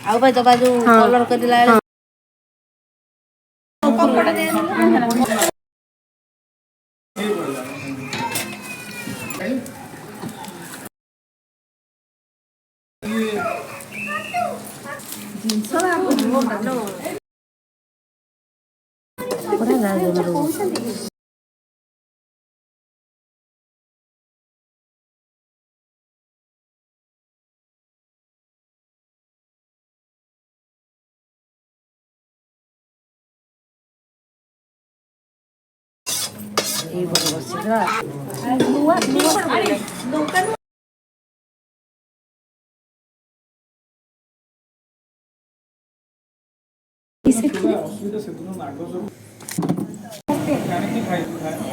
आउ भाई दबा जो कलर कर दिला ये बरोबर सिरा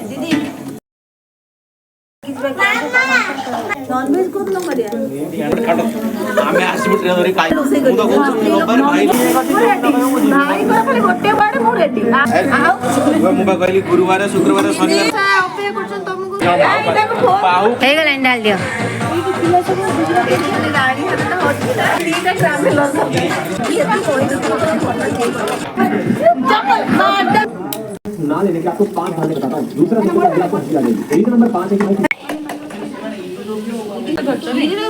दीदी नॉनवेज को तो मरिया आमे आसी बिट्रे धरि खाइ मु तो रबर भाई भाई को खाली गोटे बाडे मु रेडी मु बा कहली गुरुवार शुक्रवार शनिवार अपे करछन तुमको पाऊ हे गला डाल दियो गाड़ी है तो हॉस्पिटल तीन ग्राम लॉस ये तो कोई ना लेने के आपको 5 डालने बताता हूं दूसरा नंबर अगला आपको खिला देंगे तरीका नंबर 5 है कि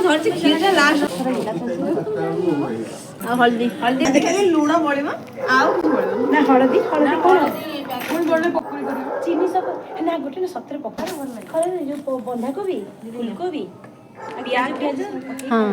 घर से खीर लास्ट हल्दी हल्दी देखले लूण बळिमा आउ ना हल्दी हल्दी कोन फूल बळले पकड़ी करियो चीनी सब ना गोटे ना 70 पकड़ खरे जो बंधा कोबी फूल कोबी प्याज हां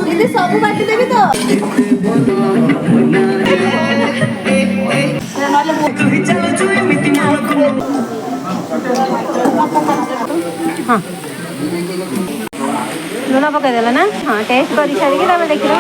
दीदी सब बाटी देबी तो हाँ लुण पकईदेला ना हाँ टेस्ट कर सारी देखिए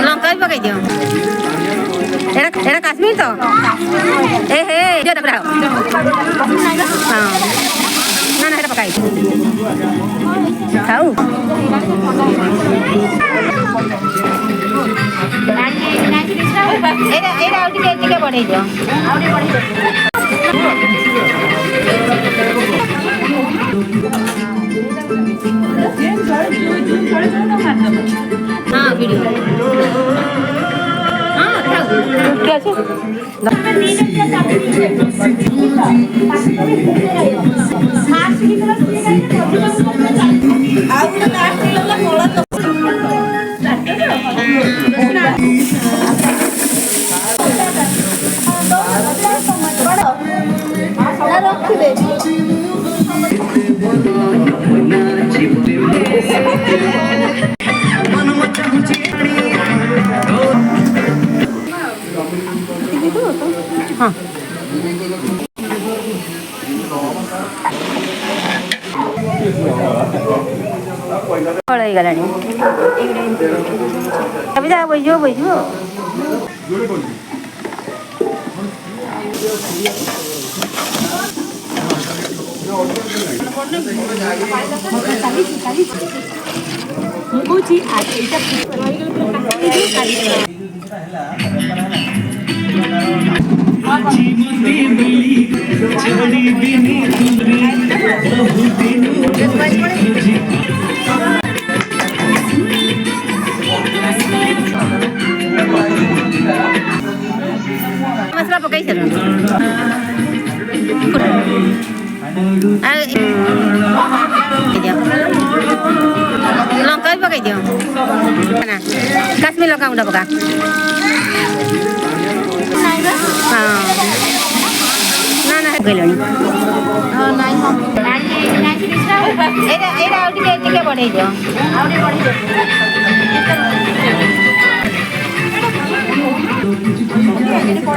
लंका भी पकई दियो एरा काश्मीर तो ए हे जो तबरा हां ना ना एरा पकाई खाऊ एरा एरा आउटी के बढ़े दियो आउटी बढ़े हाँ वीडियो हाँ क्या हाँ पड़े गलानी अभी जा बैठो बैठो मुझे आज मसला पकाई चलो लंका भी पकाई दियो ना काश्मीर लंका गुंडा पका हाँ ना ନା କହିଲଣି ଏଇଟା ଆଉ ଟିକେ ବଢେଇ ଦିଅ ଆଉ ଟିକେ ବଢେଇ ଦିଅ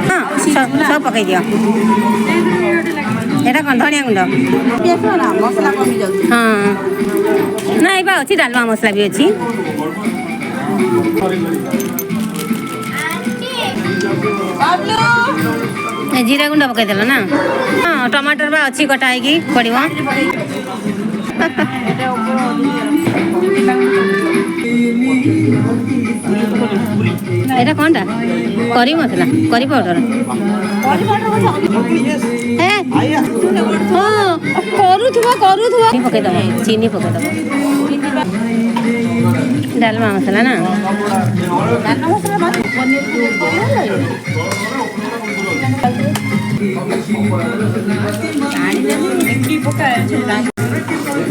ହଁ ସବୁ ପକେଇ ଦିଅ ଏଇଟା କ'ଣ ଧନିଆ ଗୁଣ୍ଡ ମସଲା କମି ଯାଉଛି ହଁ ନାଇଁ ବା ଅଛି ଡାଲମା ମସଲା ବି ଅଛି ଜିରା ଗୁଣ୍ଡ ପକେଇଦେଲ ନା ହଁ ଟମାଟର ବା ଅଛି କଟା ହେଇକି ପଡ଼ିବ ଏଇଟା କ'ଣ କରି ମସଲା କରି ପାଉଡର ହଁ କରୁଥିବ ପକେଇଦେବ ଚିନି ପକେଇଦେବ ଡାଲମା ମସଲା ନା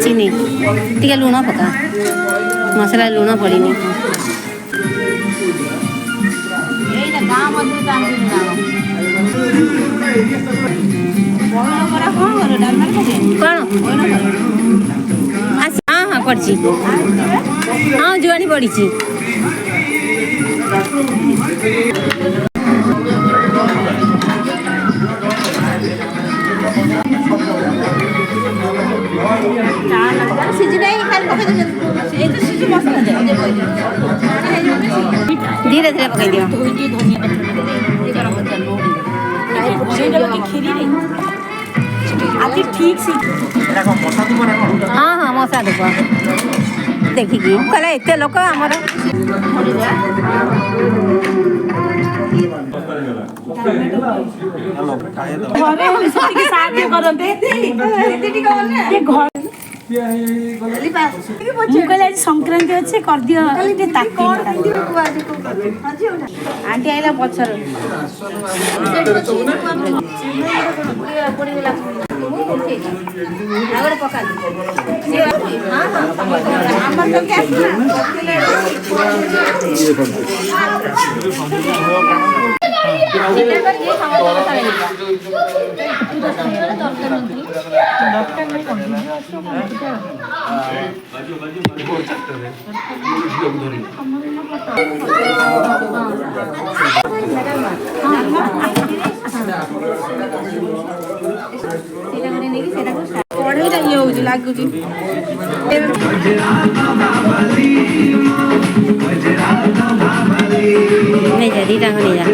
ଚିନି ଟିକେ ଲୁଣ ପକା ମସଲା ଲୁଣ ପଡ଼ିନି କ'ଣ ହଁ ହଁ ପଡ଼ିଛି ହଁ ଜୁଆଣି ପଡ଼ିଛି ସିଝି ନାହିଁ ଖାଲି ପକେଇ ଦେଉଛନ୍ତି ଏଇଟା ସିଝି ମସଲା ଧୀରେ ଧୀରେ ପକେଇ ଦିଅ ଆଜି ଠିକ୍ ସେ ହଁ ହଁ ମଶା ଧୂପ ଦେଖିକି କହିଲେ ଏତେ ଲୋକ ଆମର ସାହାଯ୍ୟ କରନ୍ତେ ମୁଁ କହିଲି ଆଜି ସଂକ୍ରାନ୍ତି ଅଛି କରିଦିଅ ଆଣ୍ଟି ଆଇଲା ପଛରେ କଢ଼େଇଟା ଇଏ ହଉଛି ଲାଗୁଛି ନେଇଯା ଦିଟାଙ୍କ ନେଇଯା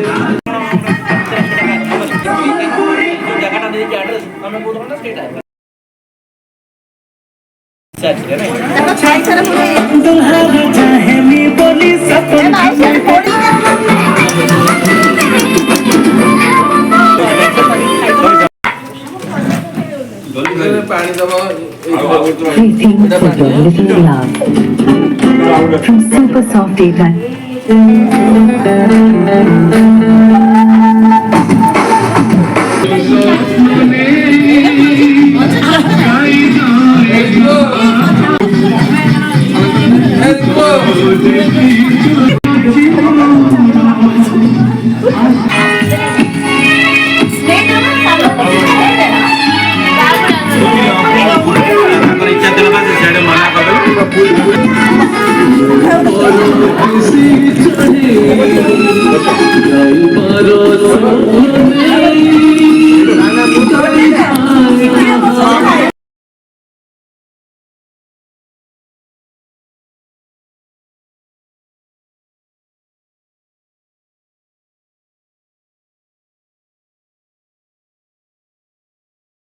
Greetings for your little love from Super Soft Even. Let's go.